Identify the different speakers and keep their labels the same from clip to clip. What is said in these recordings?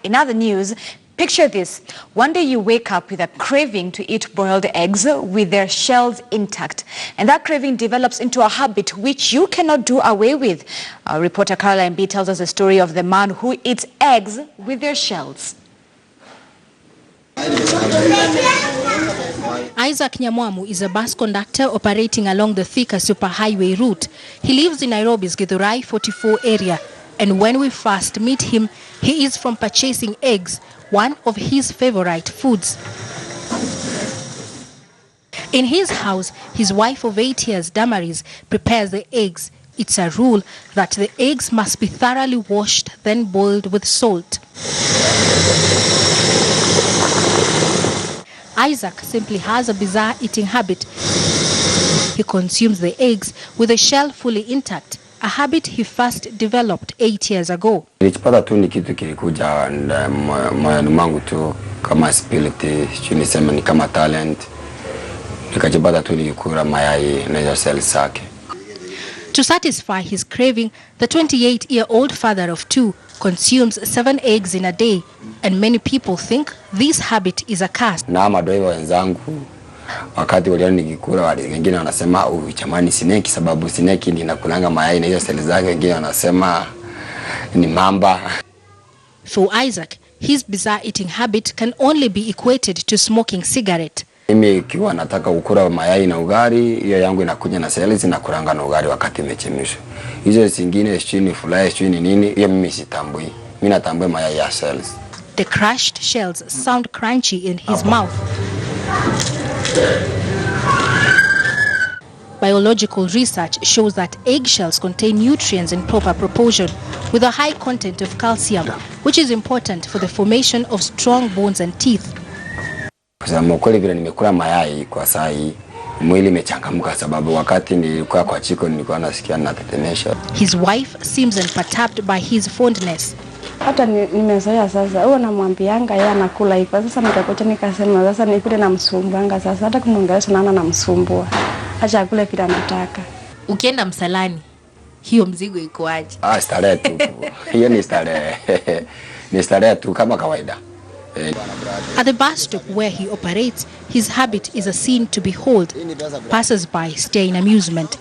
Speaker 1: In other news, picture this. One day you wake up with a craving to eat boiled eggs with their shells intact. And that craving develops into a habit which you cannot do away with. Reporter Caroline B tells us the story of the man who eats eggs with their shells.
Speaker 2: Isaac Nyamwamu is a bus conductor operating along the Thika superhighway route. He lives in Nairobi's Githurai 44 area. And when we first meet him, he is from purchasing eggs, one of his favorite foods. In his house, his wife of 8 years, Damaris, prepares the eggs. It's a rule that the eggs must be thoroughly washed, then boiled with salt. Isaac simply has a bizarre eating habit. He consumes the eggs with the shell fully intact, a habit he first developed 8 years ago.
Speaker 3: Nilipata tu ni kitu kilikuja moyoni mwangu tu kama spirit, niseme ni kama talent. Nikajipata tu nikikula mayai na hizo cells zake.
Speaker 2: To satisfy his craving, the 28-year-old father of two consumes 7 eggs in a day, and many people think this habit is a curse.
Speaker 3: Na madoi wenzangu wakati waliona nikikula, wengine wanasema jamani sineki, sababu sineki ni inakulanga mayai na hizo cells zake, wengine wanasema ni mamba.
Speaker 2: For Isaac, his bizarre eating habit can only be equated to smoking cigarette.
Speaker 3: Mimi ikiwa nataka kukula mayai na ugali, hiyo yangu inakuja na cells na kuranga na ugali wakati imechemshwa. Hizo zingine chini fly chini nini, hiyo mimi sitambui. Mimi natambua mayai ya cells.
Speaker 2: The crushed shells sound crunchy in his mouth. Biological research shows that eggshells contain nutrients in proper proportion with a high content of calcium, which is important for the formation of strong bones and teeth.
Speaker 3: Kusema kweli vile nimekula mayai kwa saa hii, mwili imechangamka sababu wakati nilikuwa kwa chiko nilikuwa nasikia natetemesha.
Speaker 2: His wife seems unperturbed by his fondness.
Speaker 4: Hata nimezoea sasa. Huwa namwambianga yeye anakula hivyo. Sasa nikakocha nikasema sasa ni vile namsumbuanga sasa. Hata kumwongelesha naona namsumbua. Acha akule vile anataka.
Speaker 2: Ukienda msalani, hiyo mzigo iko aje?
Speaker 3: Starehe tu. Hiyo ni starehe. Ni starehe tu kama kawaida.
Speaker 2: At the bus stop where he operates, his habit is a scene to behold. Passers-by stare in amusement.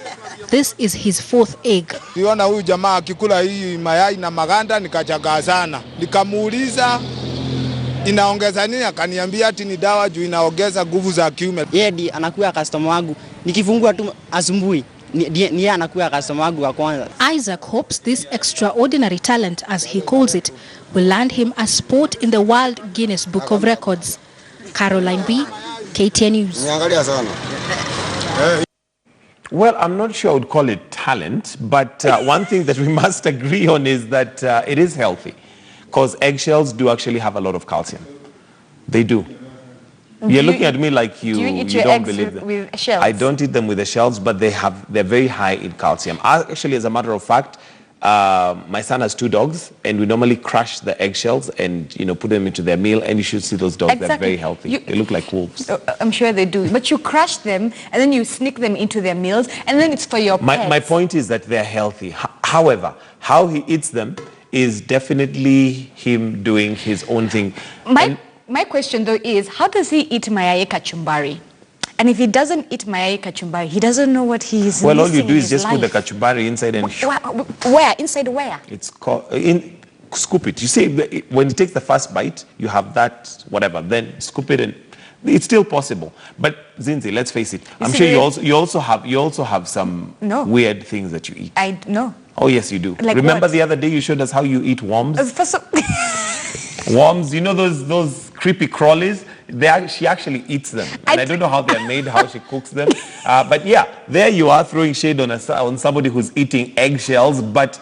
Speaker 2: This is his 4th egg.
Speaker 5: Niona huyu jamaa akikula hii mayai na maganda, nikachagaa sana. Nikamuuliza inaongeza nini, akaniambia ati ni dawa juu inaongeza nguvu za kiume.
Speaker 6: Yeye ndiye anakuwa customer wangu. Nikifungua tu asubuhi, ni yeye anakuwa customer wangu wa kwanza.
Speaker 2: Isaac hopes this extraordinary talent, as he calls it, will land him a spot in the World Guinness Book of Records. Caroline B, KTN News.
Speaker 7: Well, I'm not sure I would call it talent, but one thing that we must agree on is that it is healthy, because eggshells do actually have a lot of calcium. They do. You're looking at me like you don't believe them.
Speaker 1: With shells?
Speaker 7: I don't eat them with the shells, but they're very high in calcium. Actually, as a matter of fact, my son has 2 dogs, and we normally crush the eggshells and put them into their meal, and you should see those dogs.
Speaker 1: Exactly.
Speaker 7: They're very healthy. They look like wolves.
Speaker 1: I'm sure they do. But you crush them and then you sneak them into their meals, and then it's for your pets.
Speaker 7: My point is that they're healthy. However, how he eats them is definitely him doing his own thing.
Speaker 1: My question though is, how does he eat mayai kachumbari? And if he doesn't eat mayai kachumbari, he doesn't know what he is.
Speaker 7: Well, all you do is just put the kachumbari inside and
Speaker 1: where? Inside where?
Speaker 7: It's called scoop it. You see, when he takes the first bite, you have that whatever. Then scoop it, and it's still possible. But Zinzi, let's face it. I'm sure you also have some weird things that you eat.
Speaker 1: I know.
Speaker 7: Oh yes, you do.
Speaker 1: Like
Speaker 7: remember
Speaker 1: what?
Speaker 7: The other day you showed us how you eat worms. Worms, those creepy crawlies. She actually eats them, and I don't know how they're made, how she cooks them. But yeah, there you are throwing shade on somebody who's eating eggshells, but